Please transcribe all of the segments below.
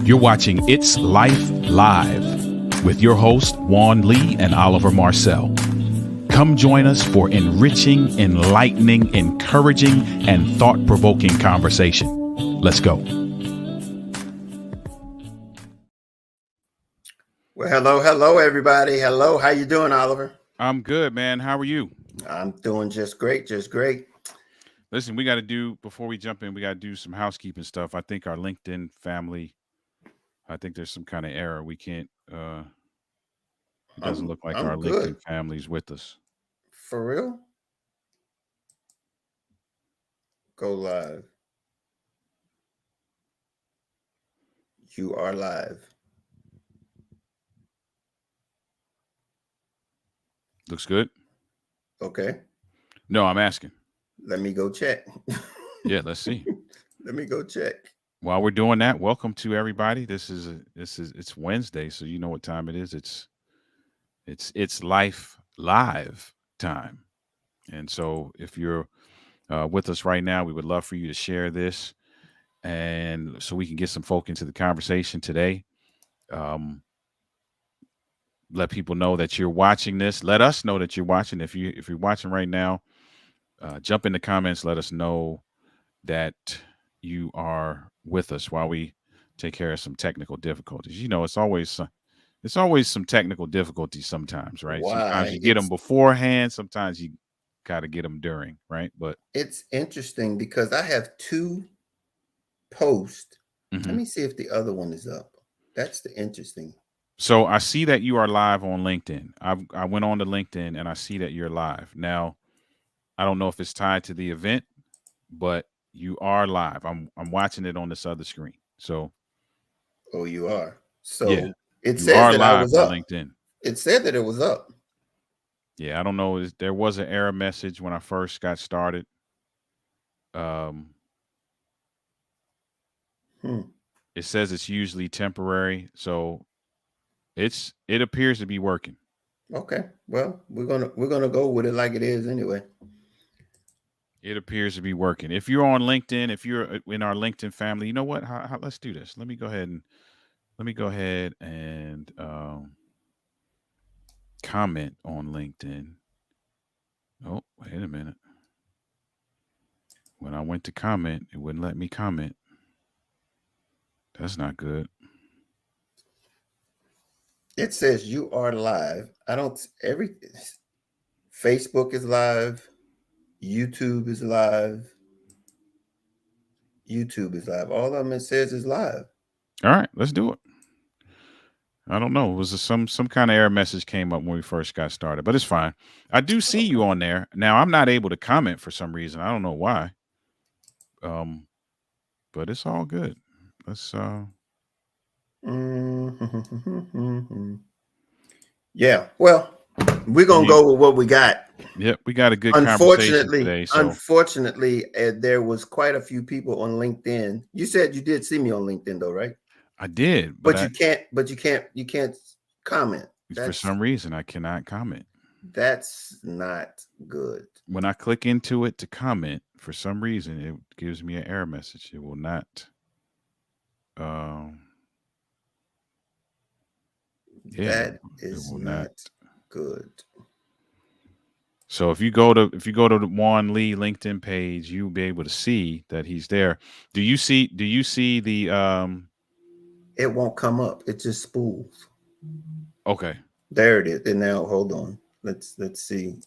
You're watching It's Life Live with your hosts, Juan Lee and Oliver Marcel. Come join us for enriching, enlightening, encouraging, and thought-provoking conversation. Let's go. Well, hello, everybody. Hello, how you doing, Oliver? I'm good, man. How are you? I'm doing just great, just great. Listen, we got to do, before we jump in, we got to do some housekeeping stuff. I think our LinkedIn family, I think there's some kind of error. We can't, it doesn't look like I'm our good. LinkedIn family's with us. For real? Go live. You are live. Looks good? Okay. No, I'm asking. Let me go check. Yeah, let's see. Let me go check. While we're doing that, welcome to everybody. It's Wednesday, so you know what time it is. It's Life Live time. And so if you're with us right now, we would love for you to share this, and so we can get some folk into the conversation today. Um, let people know that you're watching this. Let us know that you're watching. If you're watching right now, jump in the comments. Let us know that you are with us while we take care of some technical difficulties. You know, it's always some technical difficulties sometimes, right? Sometimes Why? you get them beforehand, sometimes you got to get them during, right? But It's interesting because I have two posts. Let mhm. me see if the other one is up. That's the interesting. So I see that you are live on LinkedIn. I went on to LinkedIn and I see that you're live. Now, I don't know if it's tied to the event, but you are live. I'm watching it on this other screen. So Oh, you are. yeah, So it you says are that I live was on up. LinkedIn. It said that it was up. Yeah, I don't know. There was an error message when I first got started. Um, Hmm. it says it's usually temporary, so it appears to be working. Okay. Well, we're gonna go with it like it is anyway. It appears to be working. If you're on LinkedIn, if you're in our LinkedIn family, you know what? Let's do this. Let me go ahead and comment on LinkedIn. Oh, wait a minute. When I went to comment, it wouldn't let me comment. That's not good. It says you are live. I don't every Facebook is live, YouTube is live, YouTube is live. All of them it says is live. All right, let's do it. I don't know. It was some kind of error message came up when we first got started, but it's fine. I do see you on there. Now I'm not able to comment for some reason. I don't know why. Um, but it's all good. Let's Mhm. Yeah. Well, we're and gonna you go with what we got. yep, we got a good conversation Unfortunately, today. So unfortunately, there was quite a few people on LinkedIn. You said you did see me on LinkedIn though, right? I did, but But you can't. You can't comment. for That's some reason I cannot comment. that's not good. When I click into it to comment, for some reason it gives me an error message. It will not um yeah, That it is will not. not good. So if you go to the Juan Lee LinkedIn page, you'll be able to see that he's there. Do you see the It won't come up. It just spools. okay. There it is. And now hold on. Let's see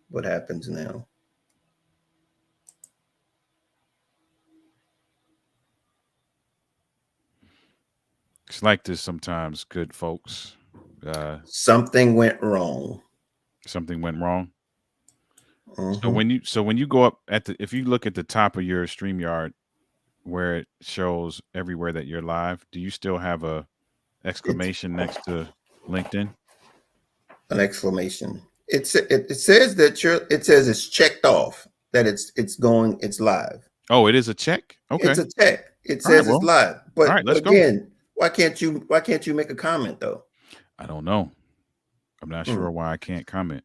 what happens now. It's like this sometimes, good folks. Something went wrong. Something went wrong. So Hmm. when you go up at the if you look at the top of your StreamYard where it shows everywhere that you're live, do you still have a It's exclamation next to LinkedIn? an exclamation. It says that it says it's checked off that it's live. Oh, it is a check? It's Okay. a check. It All right, says it's well. live. All But right, let's go. again, why can't you make a comment though? I don't know. I'm not Hmm, sure why I can't comment.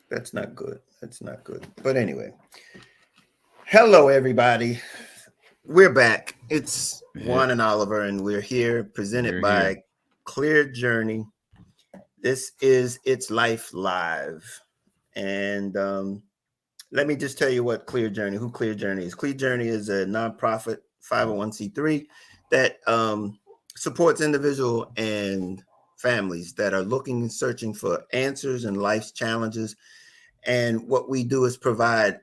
that's not good. That's not good. But anyway, hello everybody. We're back. It's Yeah, Juan and Oliver, and we're here presented we're here. by Clear Journey. This is It's Life Live. And let me just tell you who Clear Journey is. Clear Journey is a nonprofit 501c3 that supports individual and families that are looking and searching for answers in life's challenges. And what we do is provide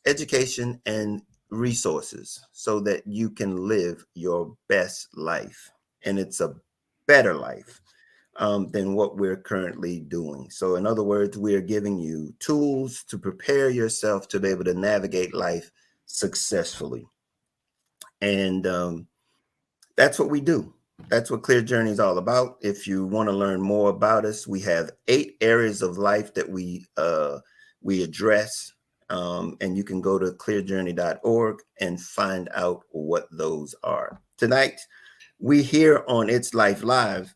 education and resources so that you can live your best life. And it's a better life than what we're currently doing. So, in other words, we are giving you tools to prepare yourself to be able to navigate life successfully. And that's what we do. That's what Clear Journey is all about. If you want to learn more about us, we have 8 areas of life that we address, and you can go to clearjourney.org and find out what those are. Tonight, we here on It's Life Live.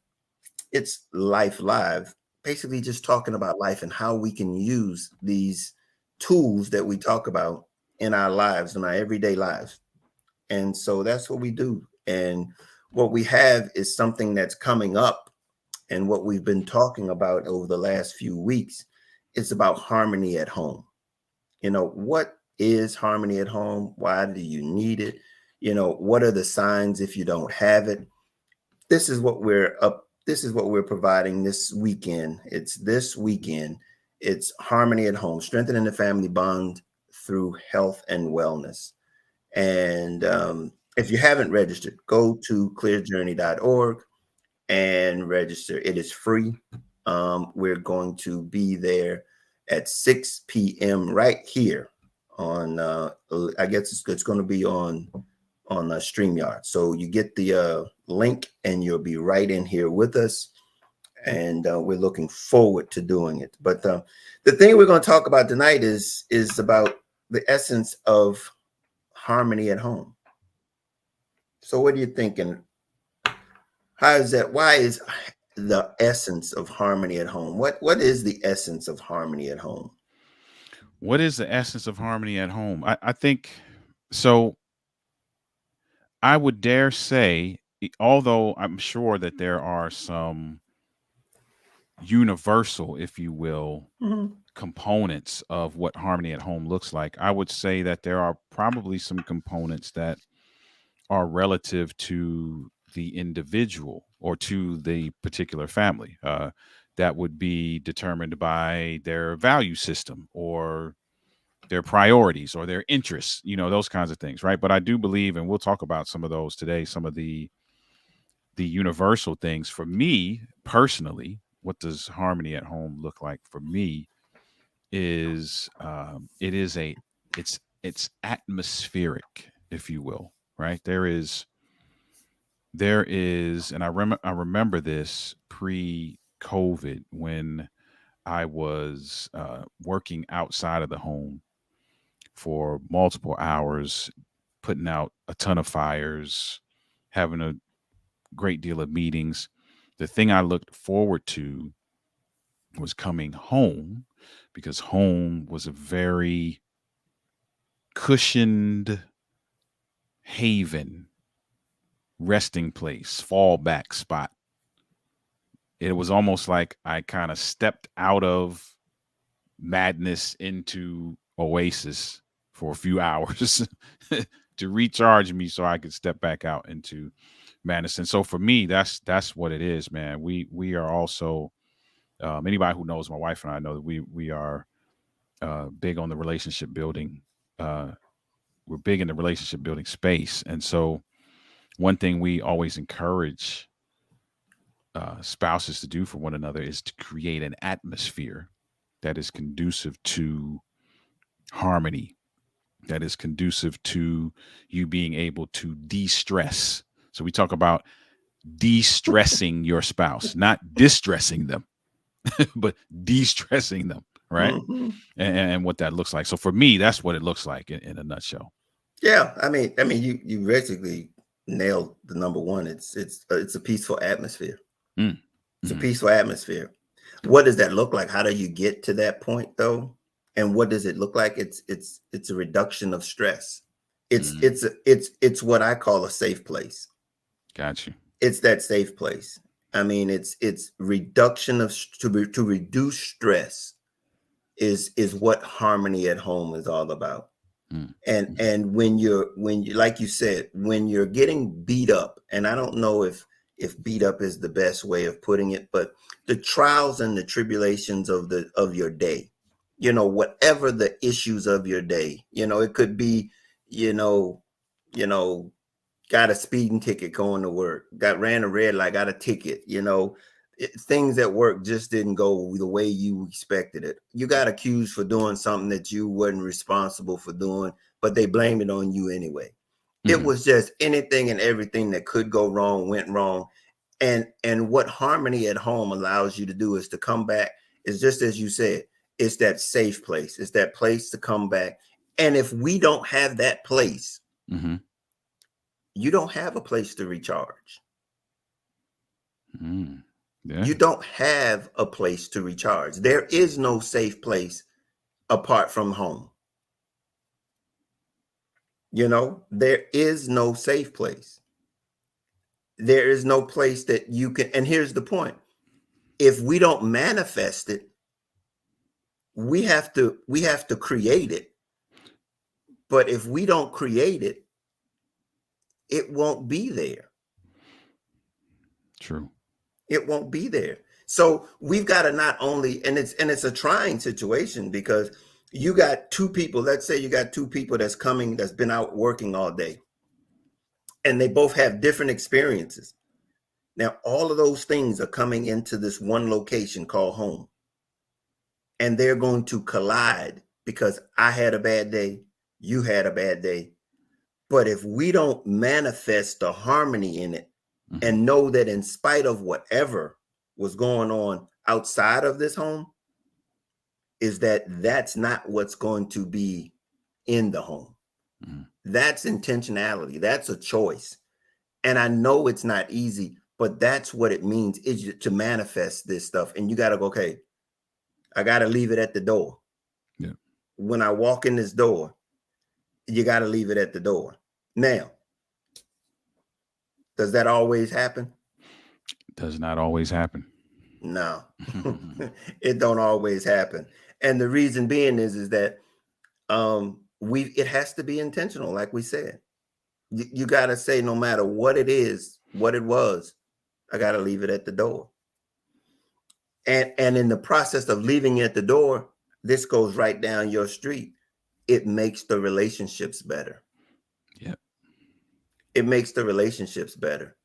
It's Life Live, basically just talking about life and how we can use these tools that we talk about in our lives, in our everyday lives. And so that's what we do. And what we have is something that's coming up, and what we've been talking about over the last few weeks. It's about harmony at home. What is harmony at home? Why do you need it? What are the signs if you don't have it? This is what we're providing this weekend. It's this weekend. It's harmony at home, strengthening the family bond through health and wellness. And if you haven't registered, go to clearjourney.org and register. It is free. We're going to be there at 6 p.m. right here on, I guess it's going to be on StreamYard. So you get the link and you'll be right in here with us. And we're looking forward to doing it. But the thing we're going to talk about tonight is about the essence of harmony at home. So what are you thinking? How is that? Why is the essence of harmony at home? What is the essence of harmony at home? What is the essence of harmony at home? I think so. I would dare say, although I'm sure that there are some universal, if you will, Mhm. components of what harmony at home looks like, I would say that there are probably some components that are relative to the individual or to the particular family. That would be determined by their value system or their priorities or their interests, those kinds of things, right? But I do believe, and we'll talk about some of those today, some of the universal things. For me personally, what does harmony at home look like for me is it's atmospheric, if you will, right? There is, and I remember this pre-COVID when I was working outside of the home for multiple hours, putting out a ton of fires, having a great deal of meetings. The thing I looked forward to was coming home because home was a very cushioned haven, resting place, fallback spot. It was almost like I kind of stepped out of madness into oasis for a few hours to recharge me so I could step back out into madness. And so for me, that's what it is, man. We are also anybody who knows my wife and I know that we are big on the relationship building. Uh, we're big in the relationship building space, and so one thing we always encourage spouses to do for one another is to create an atmosphere that is conducive to harmony, that is conducive to you being able to de-stress. So we talk about de-stressing your spouse, not distressing them, but de-stressing them, right? Mhm. And what that looks like. So for me, that's what it looks like in a nutshell. Yeah, I mean, you basically nailed the number one. It's a peaceful atmosphere. Mm. It's a Hmm. peaceful atmosphere. What does that look like? How do you get to that point though? And what does it look like? It's a reduction of stress. It's Mm, it's what I call a safe place. got you. It's that safe place. I mean, it's reduction of to reduce stress is what harmony at home is all about. Mm, mm, And when you like you said, when you're getting beat up, and I don't know if beat up is the best way of putting it, but the trials and the tribulations of your day, you know, whatever the issues of your day, you know, it could be, you know, you know, got a speeding ticket going to work, got ran a red light, got a ticket, you know, things at work just didn't go the way you expected it. You got accused for doing something that you wasn't responsible for doing, but they blamed it on you anyway. It mhm, was just anything and everything that could go wrong went wrong. And what harmony at home allows you to do is to come back, is just as you said, it's that safe place. It's that place to come back. And if we don't have that place, mhm, you don't have a place to recharge. mm. Yeah, You don't have a place to recharge. There is no safe place apart from home. You know, there is no safe place. There is no place that you can. And here's the point: if we don't manifest it, we have to create it. But if we don't create it, it won't be there. true. It won't be there. So we've got to not only, and it's a trying situation because you got two people. Let's say you got two people that's been out working all day, and they both have different experiences. Now, all of those things are coming into this one location called home, and they're going to collide because I had a bad day, you had a bad day. But if we don't manifest the harmony in it Mhm, and know that in spite of whatever was going on outside of this home, is that that's not what's going to be in the home. mhm. That's intentionality. That's a choice. And I know it's not easy, but that's what it means is to manifest this stuff. And you got to go, okay, I got to leave it at the door. Yeah, When I walk in this door, you got to leave it at the door. Now, does that always happen? does not always happen. No, it don't always happen. And the reason being is that we it has to be intentional, like we said. You got to say no matter what it is, what it was, I got to leave it at the door. And in the process of leaving it at the door, this goes right down your street. It makes the relationships better. Yeah, It makes the relationships better.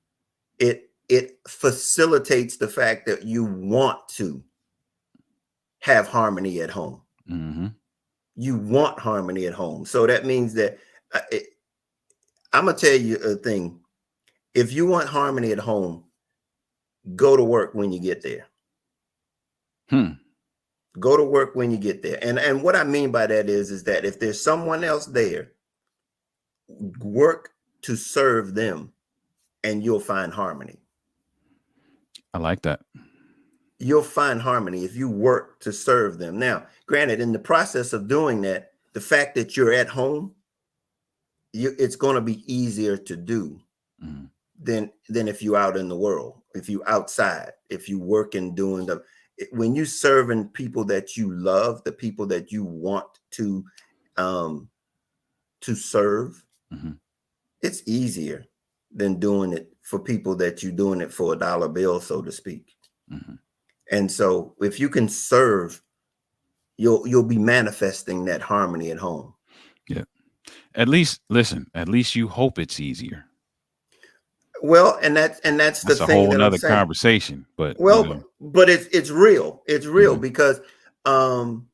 It facilitates the fact that you want to have harmony at home. hmm, You want harmony at home. So that means that I'm gonna tell you a thing. If you want harmony at home, go to work when you get there. hmm. Go to work when you get there. And what I mean by that is that if there's someone else there, work to serve them and you'll find harmony. I like that. You'll find harmony if you work to serve them. Now, granted, in the process of doing that, the fact that you're at home, it's going to be easier to do Mhm, than if you out in the world, if you outside, if you working doing the when you serving people that you love, the people that you want um to serve, mhm, it's easier than doing it for people that you're doing it for a dollar bill, so to speak. mhm. And so if you can serve, you'll be manifesting that harmony at home. Yeah. At least, listen. At least you hope it's easier. Well, and that's the That's a thing whole that I'm nother saying. conversation. But Well, but it's real. It's real mhm, because um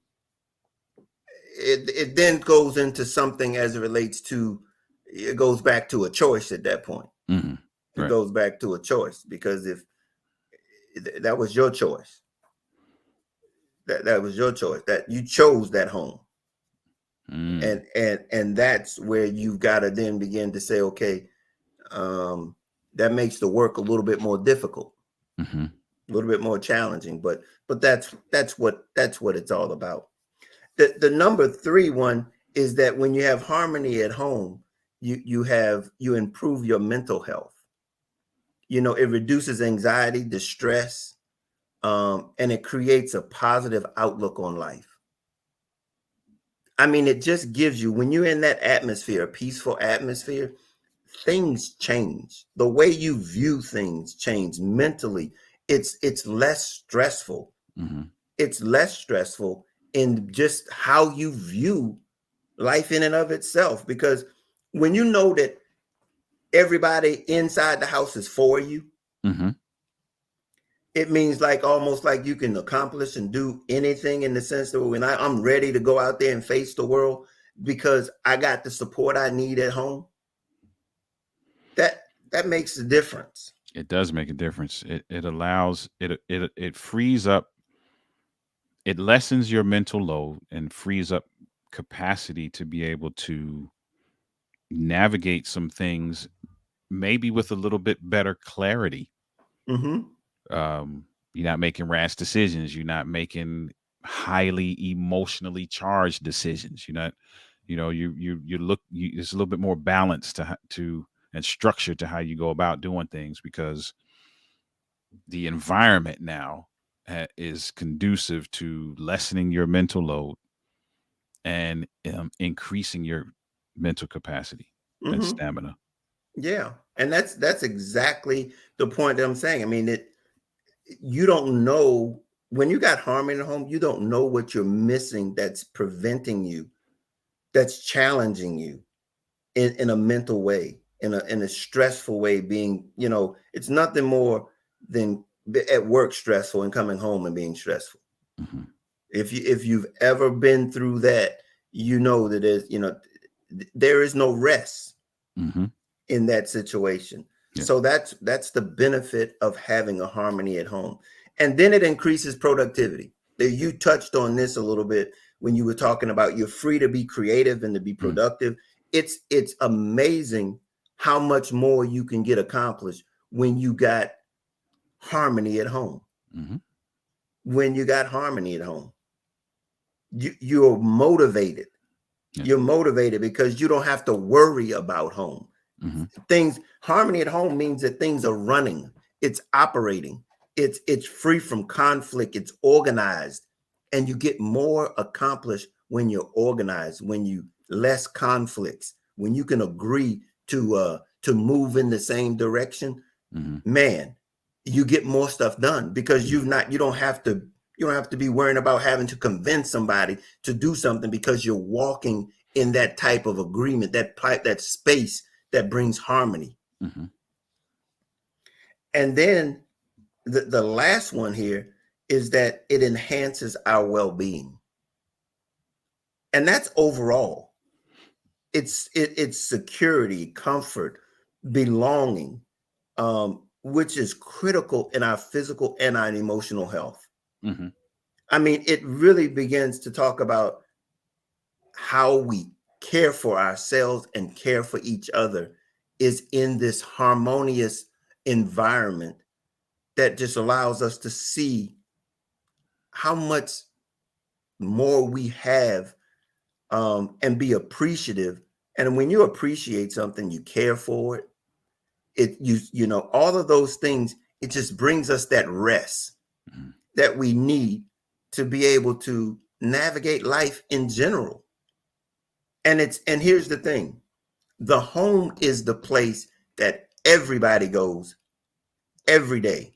it then goes into something as it relates to, it goes back to a choice at that point. mhm. It Right. goes back to a choice because if that was your choice, that was your choice, that you chose that home. Mm, And that's where you've got to then begin to say, okay, um that makes the work a little bit more difficult, mhm. a little bit more challenging, but that's what it's all about. The number three one is that when you have harmony at home, you improve your mental health. You know, it reduces anxiety, distress, and it creates a positive outlook on life. I mean, it just gives you, when you're in that atmosphere, a peaceful atmosphere, things change. The way you view things change mentally. It's less stressful. Mm-hmm. It's less stressful in just how you view life in and of itself. Because when you know that everybody inside the house is for you, Mm-hmm. it means like almost like you can accomplish and do anything, in the sense that when I'm ready to go out there and face the world because I got the support I need at home. That makes a difference. It does make a difference. It allows it frees up, it lessens your mental load and frees up capacity to be able to navigate some things maybe with a little bit better clarity. Mm-hmm. You're not making rash decisions. You're not making highly emotionally charged decisions. You're not, it's a little bit more balanced to and structure to how you go about doing things, because the environment now is conducive to lessening your mental load and increasing your mental capacity and Mm-hmm. stamina. Yeah, and that's exactly the point that I'm saying. I mean, you don't know when you got harmony in the home. You don't know what you're missing that's preventing you, that's challenging you in a mental way, in a stressful way. Being, it's nothing more than at work stressful and coming home and being stressful. Hmm. If you've ever been through that, you know that there is no rest Hmm. in that situation. Yeah. So that's the benefit of having a harmony at home. And then it increases productivity. You touched on this a little bit when you were talking about you're free to be creative and to be Mm. productive. It's amazing how much more you can get accomplished when you got harmony at home. Hmm. When you got harmony at home, you're motivated. Yeah. You're motivated because you don't have to worry about home. Hmm. Things, harmony at home means that things are running, it's operating, it's free from conflict, it's organized, and you get more accomplished when you're organized, when you less conflicts, when you can agree to move in the same direction. Hmm. Man, you get more stuff done because you don't have to be worrying about having to convince somebody to do something, because you're walking in that type of agreement, that space that brings harmony. Hmm. And then the last one here is that it enhances our well-being. And that's overall. It's security, comfort, belonging, which is critical in our physical and our emotional health. Hmm. I mean, it really begins to talk about how we care for ourselves and care for each other is in this harmonious environment that just allows us to see how much more we have, and be appreciative. And when you appreciate something, you care for it. All of those things, it just brings us that rest Hmm. that we need to be able to navigate life in general. And here's the thing: the home is the place that everybody goes every day,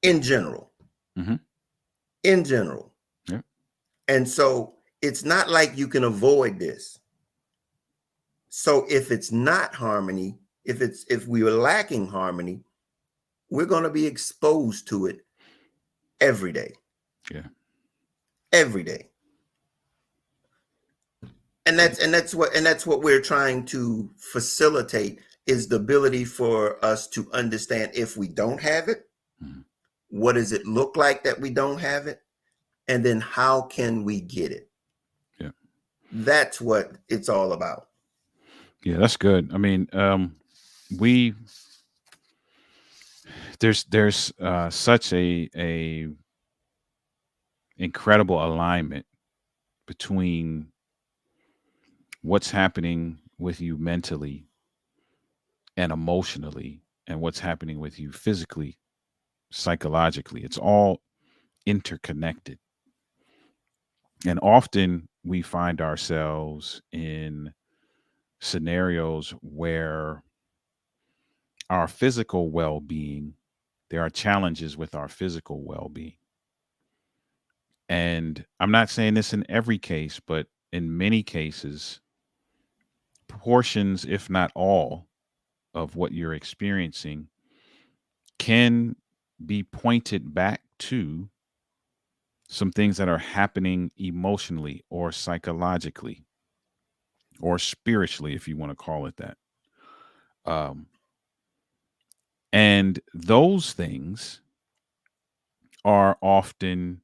in general. Hmm. In general. Yeah. And so it's not like you can avoid this. So if it's not harmony, if we were lacking harmony, we're going to be exposed to it every day. Yeah. Every day. And that's what we're trying to facilitate, is the ability for us to understand if we don't have it, Hmm. what does it look like that we don't have it, and then how can we get it? Yeah. That's what it's all about. Yeah. That's good. I mean, we there's such a incredible alignment between what's happening with you mentally and emotionally, and what's happening with you physically, psychologically. It's all interconnected. And often we find ourselves in scenarios where our physical well being, there are challenges with our physical well being. And I'm not saying this in every case, but in many cases, portions, if not all, of what you're experiencing can be pointed back to some things that are happening emotionally or psychologically or spiritually, if you want to call it that. Um, and those things are often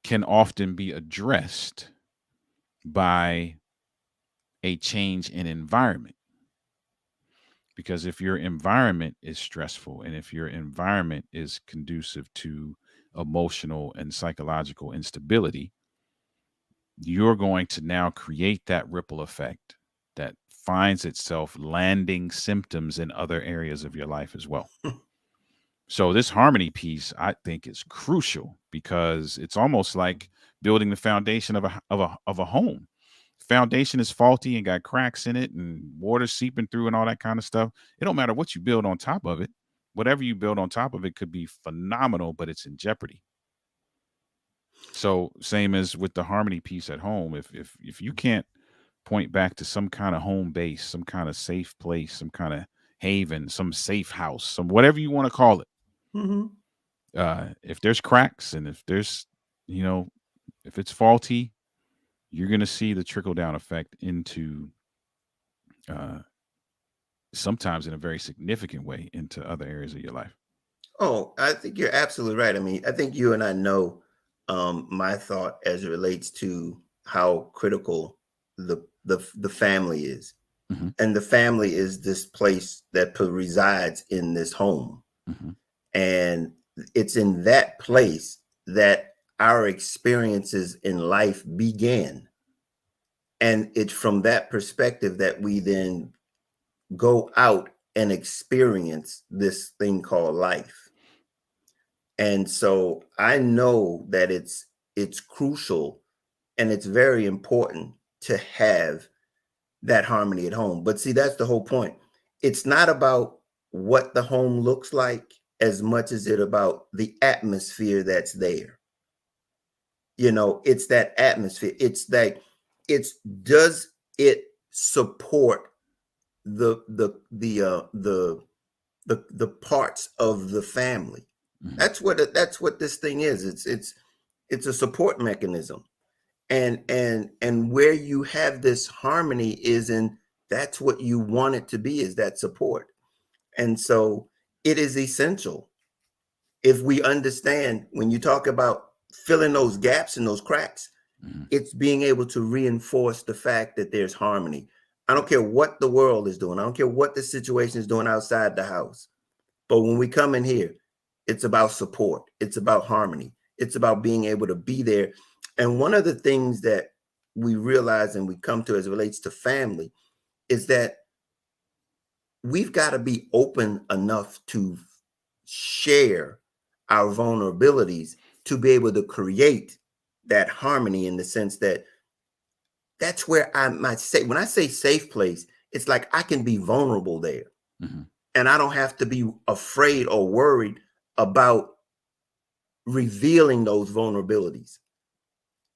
can often be addressed by a change in environment. Because if your environment is stressful and if your environment is conducive to emotional and psychological instability, you're going to now create that ripple effect that finds itself landing symptoms in other areas of your life as well. So this harmony piece, I think, is crucial because it's almost like building the foundation of a home. Foundation is faulty and got cracks in it and water seeping through and all that kind of stuff. It don't matter what you build on top of it. Whatever you build on top of it could be phenomenal, but it's in jeopardy. So same as with the harmony piece at home, if you can't point back to some kind of home base, some kind of safe place, some kind of haven, some safe house, some whatever you want to call it. Mm-hmm. If there's cracks and if there's, you know, if it's faulty, you're going to see the trickle down effect into uh, sometimes in a very significant way into other areas of your life. Oh, I think you're absolutely right. I mean, I think you and I know my thought as it relates to how critical the family is, Hmm. and the family is this place that resides in this home, Hmm. and it's in that place that our experiences in life began, and it's from that perspective that we then go out and experience this thing called life. And so I know that it's crucial and it's very important to have that harmony at home. But see, that's the whole point. It's not about what the home looks like as much as it about the atmosphere that's there. You know, it's that atmosphere. It's that it's does it support the parts of the family. Hmm. That's what this thing is. It's a support mechanism, and where you have this harmony is in that's what you want it to be, is that support. And so it is essential if we understand when you talk about filling those gaps and those cracks, Hmm. it's being able to reinforce the fact that there's harmony. I don't care what the world is doing. I don't care what the situation is doing outside the house. But when we come in here, it's about support. It's about harmony. It's about being able to be there. And one of the things that we realize and we come to as it relates to family is that we've got to be open enough to share our vulnerabilities to be able to create that harmony, in the sense that that's where I might say, when I say safe place, it's like I can be vulnerable there Hmm. and I don't have to be afraid or worried about revealing those vulnerabilities.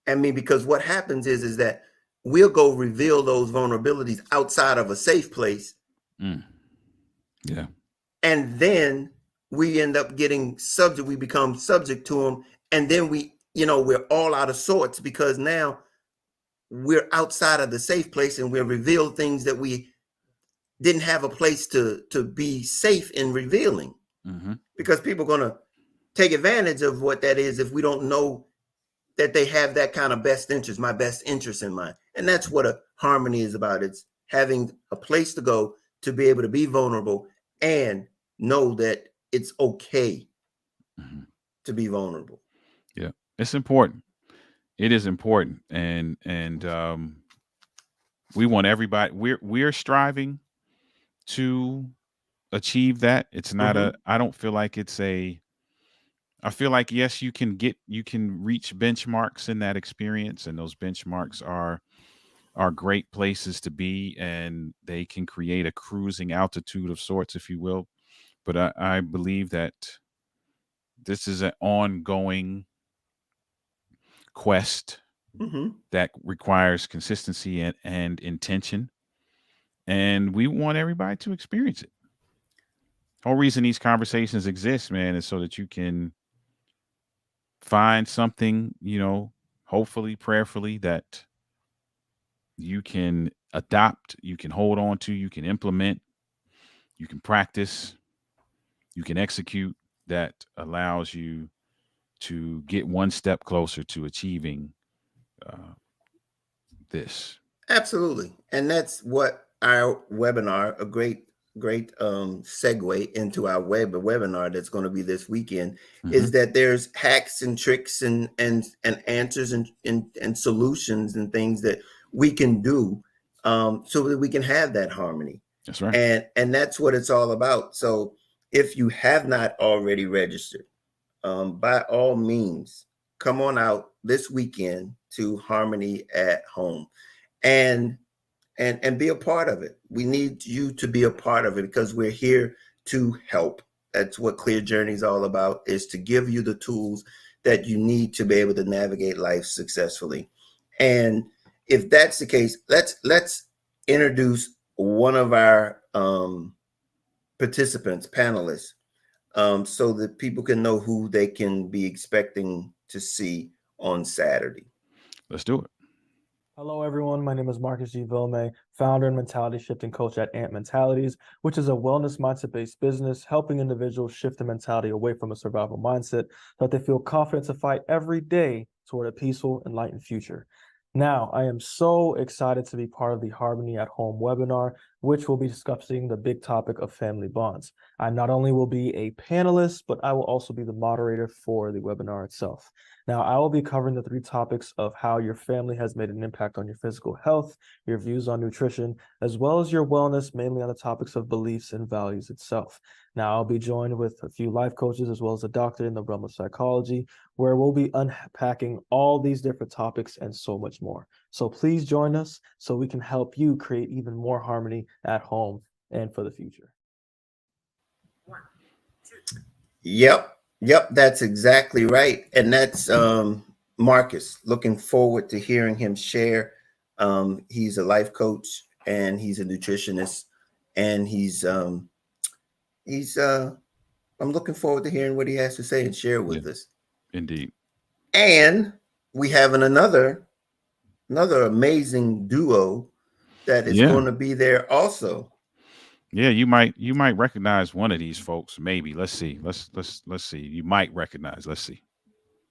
I mean, because what happens is that we'll go reveal those vulnerabilities outside of a safe place, Mm. Yeah. and then we end up getting subject. We become subject to them, and then we're all out of sorts because now we're outside of the safe place, and we reveal things that we didn't have a place to be safe in revealing, Hmm. because people are going to take advantage of what that is if we don't know that they have that kind of best interest, my best interest in mind. And that's what a harmony is about. It's having a place to go to be able to be vulnerable and know that it's okay Hmm. to be vulnerable. Yeah. It's important. It is important. And we want everybody, we're striving to achieve that. It's not Mm-hmm. I don't feel like I feel like yes, you can reach benchmarks in that experience, and those benchmarks are great places to be, and they can create a cruising altitude of sorts, if you will. But I believe that this is an ongoing quest Mm-hmm. that requires consistency and intention. And we want everybody to experience it. Whole reason these conversations exist, man, is so that you can find something, hopefully, prayerfully, that you can adopt, you can hold on to, you can implement, you can practice, you can execute, that allows you to get one step closer to achieving uh, this. Absolutely. And that's what our webinar, a great segue into our webinar that's going to be this weekend, Hmm. is that there's hacks and tricks and answers and solutions and things that we can do, so that we can have that harmony. That's right. And that's what it's all about. So if you have not already registered, by all means, come on out this weekend to Harmony at Home, and and be a part of it. We need you to be a part of it because we're here to help. That's what Clear Journey is all about, is to give you the tools that you need to be able to navigate life successfully. And if that's the case, let's introduce one of our participants, panelists, so that people can know who they can be expecting to see on Saturday. Let's do it. Hello, everyone. My name is Marcus G. Vilme, founder and mentality shifting coach at Ant Mentalities, which is a wellness mindset-based business helping individuals shift the mentality away from a survival mindset so that they feel confident to fight every day toward a peaceful, enlightened future. Now, I am so excited to be part of the Harmony at Home webinar, which will be discussing the big topic of family bonds. I not only will be a panelist, but I will also be the moderator for the webinar itself. Now, I will be covering the 3 topics of how your family has made an impact on your physical health, your views on nutrition, as well as your wellness, mainly on the topics of beliefs and values itself. Now, I'll be joined with a few life coaches as well as a doctor in the realm of psychology, where we'll be unpacking all these different topics and so much more. So please join us so we can help you create even more harmony at home and for the future. Yep, that's exactly right. And that's Marcus. Looking forward to hearing him share. He's a life coach and he's a nutritionist, and he's I'm looking forward to hearing what he has to say and share with us. Indeed. And we have another amazing duo that is going to be there also. Yeah, you might recognize one of these folks. Maybe. Let's see. Let's see. You might recognize. Let's see.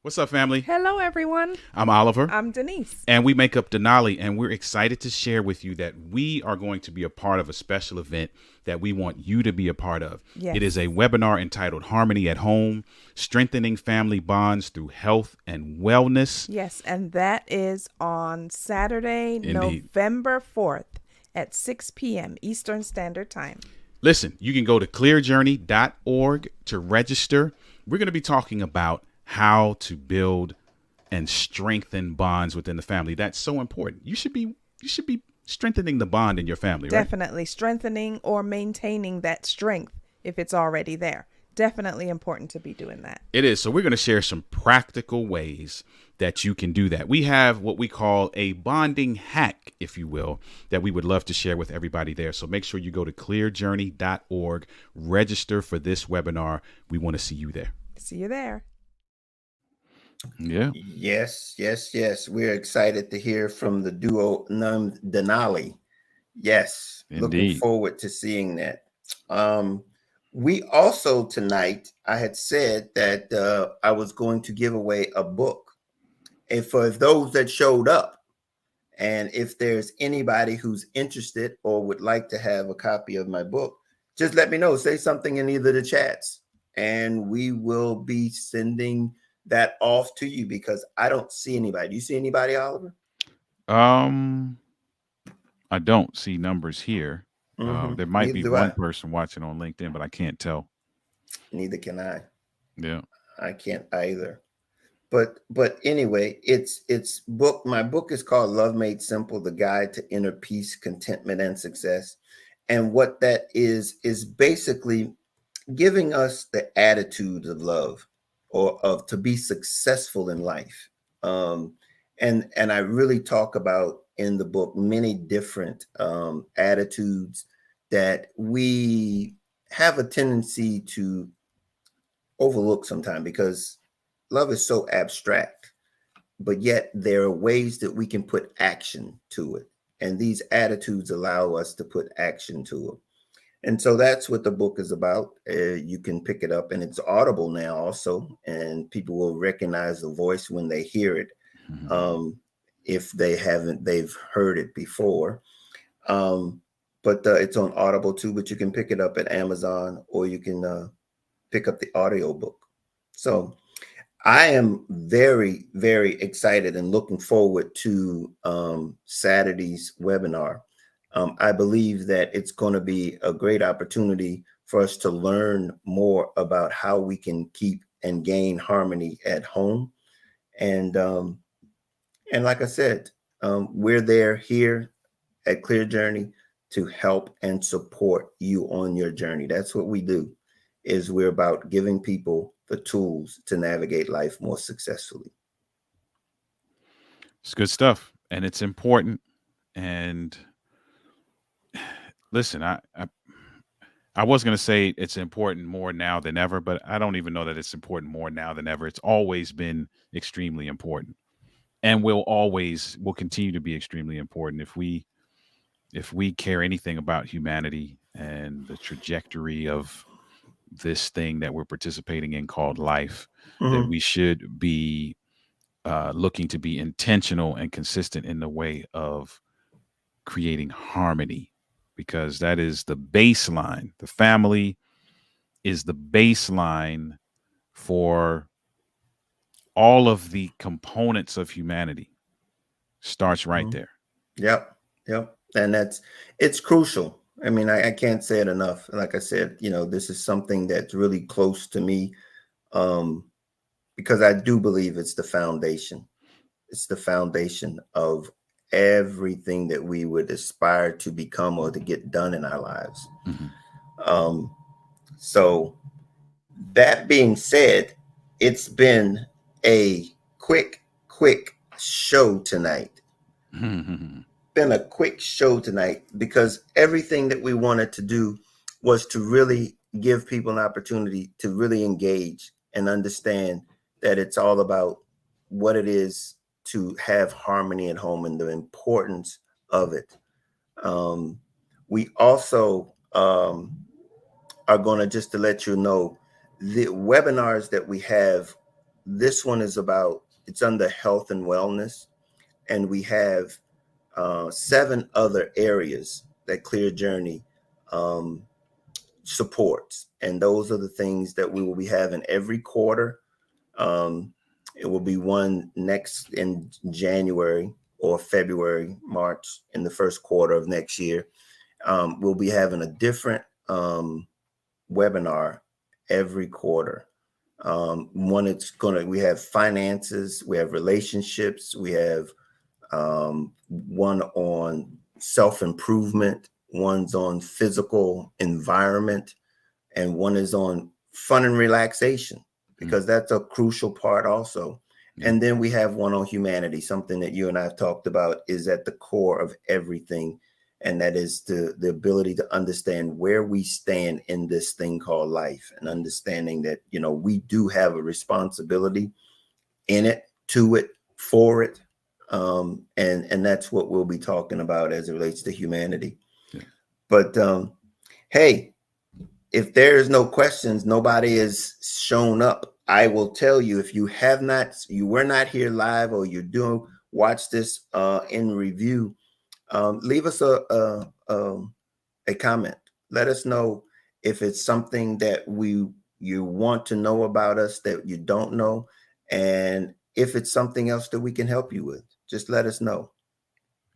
What's up, family? Hello, everyone. I'm Oliver. I'm Denise. And we make up Denali, and we're excited to share with you that we are going to be a part of a special event that we want you to be a part of. Yes. It is a webinar entitled Harmony at Home, Strengthening Family Bonds Through Health and Wellness. Yes, and that is on Saturday, Indeed. November 4th at 6 p.m. Eastern Standard Time. Listen, you can go to clearjourney.org to register. We're going to be talking about how to build and strengthen bonds within the family. That's so important. You should be strengthening the bond in your family, right? Definitely strengthening or maintaining that strength if it's already there. Definitely important to be doing that. It is. So we're going to share some practical ways that you can do that. We have what we call a bonding hack, if you will, that we would love to share with everybody there. So make sure you go to clearjourney.org, register for this webinar. We want to see you there. See you there. Yeah. Yes. We're excited to hear from the duo Denali. Yes. Indeed. Looking forward to seeing that. We also tonight, I had said that I was going to give away a book. And for those that showed up, and if there's anybody who's interested or would like to have a copy of my book, just let me know. Say something in either of the chats, and we will be sending that off to you, because I don't see anybody. Do you see anybody, Oliver? I don't see numbers here. There might Neither be do one I. person watching on LinkedIn, but I can't tell. Neither can I. Yeah. I can't either. But anyway, it's book. My book is called Love Made Simple: The Guide to Inner Peace, Contentment, and Success. And what that is basically giving us the attitudes of love, or of to be successful in life. Um, and I really talk about in the book many different attitudes that we have a tendency to overlook sometimes, because love is so abstract, but yet there are ways that we can put action to it. And these attitudes allow us to put action to it. And so that's what the book is about. You can pick it up, and it's Audible now also, and people will recognize the voice when they hear it. Um, if they've heard it before. But it's on Audible too, but you can pick it up at Amazon, or you can pick up the audio book. So I am very, very excited and looking forward to Saturday's webinar. I believe that it's going to be a great opportunity for us to learn more about how we can keep and gain harmony at home. And like I said, we're there here at Clear Journey to help and support you on your journey. That's what we do. Is we're about giving people the tools to navigate life more successfully. It's good stuff, and it's important. And listen, I was going to say it's important more now than ever, but I don't even know that it's important more now than ever. It's always been extremely important, and will continue to be extremely important if we care anything about humanity and the trajectory of this thing that we're participating in called life. That Mhm. we should be looking to be intentional and consistent in the way of creating harmony, because that is the baseline. The family is the baseline for all of the components of humanity. Starts right Mhm. there. Yep. Yep. And it's crucial. I mean, I can't say it enough. Like I said, this is something that's really close to me, um, because I do believe it's the foundation. It's the foundation of everything that we would aspire to become or to get done in our lives. Mhm. Um, so that being said, it's been a quick show tonight. Been a quick show tonight, because everything that we wanted to do was to really give people an opportunity to really engage and understand that it's all about what it is to have harmony at home and the importance of it. We also are going to, just to let you know, the webinars that we have, this one is about, it's under health and wellness, and we have 7 other areas that Clear Journey um, supports. And those are the things that we will be having every quarter. Um, it will be one next in January or February, March, in the first quarter of next year. We'll be having a different webinar every quarter. We have finances, we have relationships, we have one on self-improvement, one's on physical environment, and one is on fun and relaxation, because that's a crucial part also. Yeah. And then we have one on humanity, something that you and I have talked about is at the core of everything. And that is the ability to understand where we stand in this thing called life, and understanding that, we do have a responsibility in it, to it, for it. And that's what we'll be talking about as it relates to humanity. Yeah. But hey, if there is no questions, nobody has shown up. I will tell you, if you were not here live, or you do watch this in review, leave us a comment. Let us know if it's something that you want to know about us that you don't know, and if it's something else that we can help you with. Just let us know.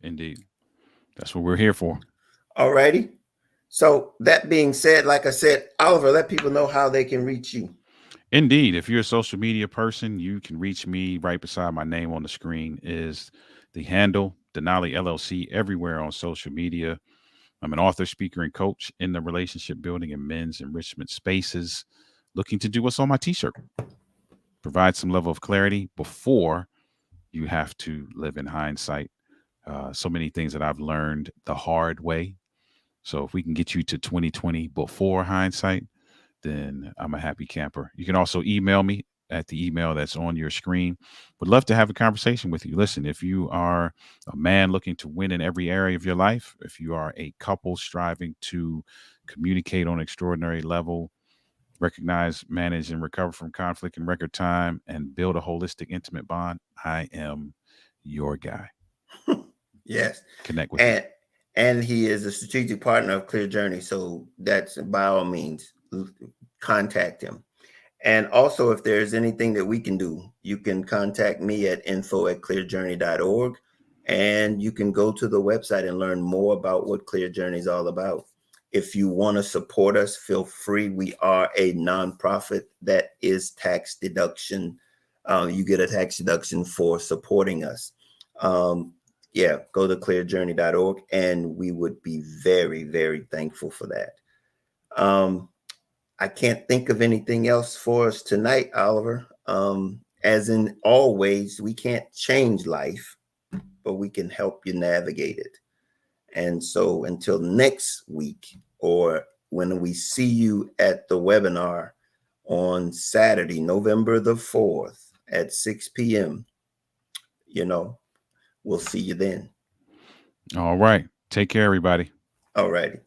Indeed. That's what we're here for. All righty. So that being said, like I said, Oliver, let people know how they can reach you. Indeed, if you're a social media person, you can reach me right beside my name on the screen is the handle Denali LLC everywhere on social media. I'm an author, speaker, and coach in the relationship building and men's enrichment spaces, looking to do what's on my t-shirt. Provide some level of clarity before you have to live in hindsight. So many things that I've learned the hard way. So if we can get you to 2020 before hindsight, then I'm a happy camper. You can also email me at the email that's on your screen. Would love to have a conversation with you. Listen, if you are a man looking to win in every area of your life, if you are a couple striving to communicate on an extraordinary level, recognize, manage, and recover from conflict in record time, and build a holistic, intimate bond, I am your guy. Yes. Connect with me. And he is a strategic partner of Clear Journey. So that's by all means, contact him. And also, if there's anything that we can do, you can contact me at info@clearjourney.org. And you can go to the website and learn more about what Clear Journey is all about. If you want to support us, feel free. We are a nonprofit that is tax deduction. You get a tax deduction for supporting us. Yeah, go to clearjourney.org, and we would be very, very thankful for that. I can't think of anything else for us tonight, Oliver. As in always, we can't change life, but we can help you navigate it. And so until next week, or when we see you at the webinar on Saturday, November the 4th at 6 p.m., we'll see you then. All right. Take care, everybody. All righty.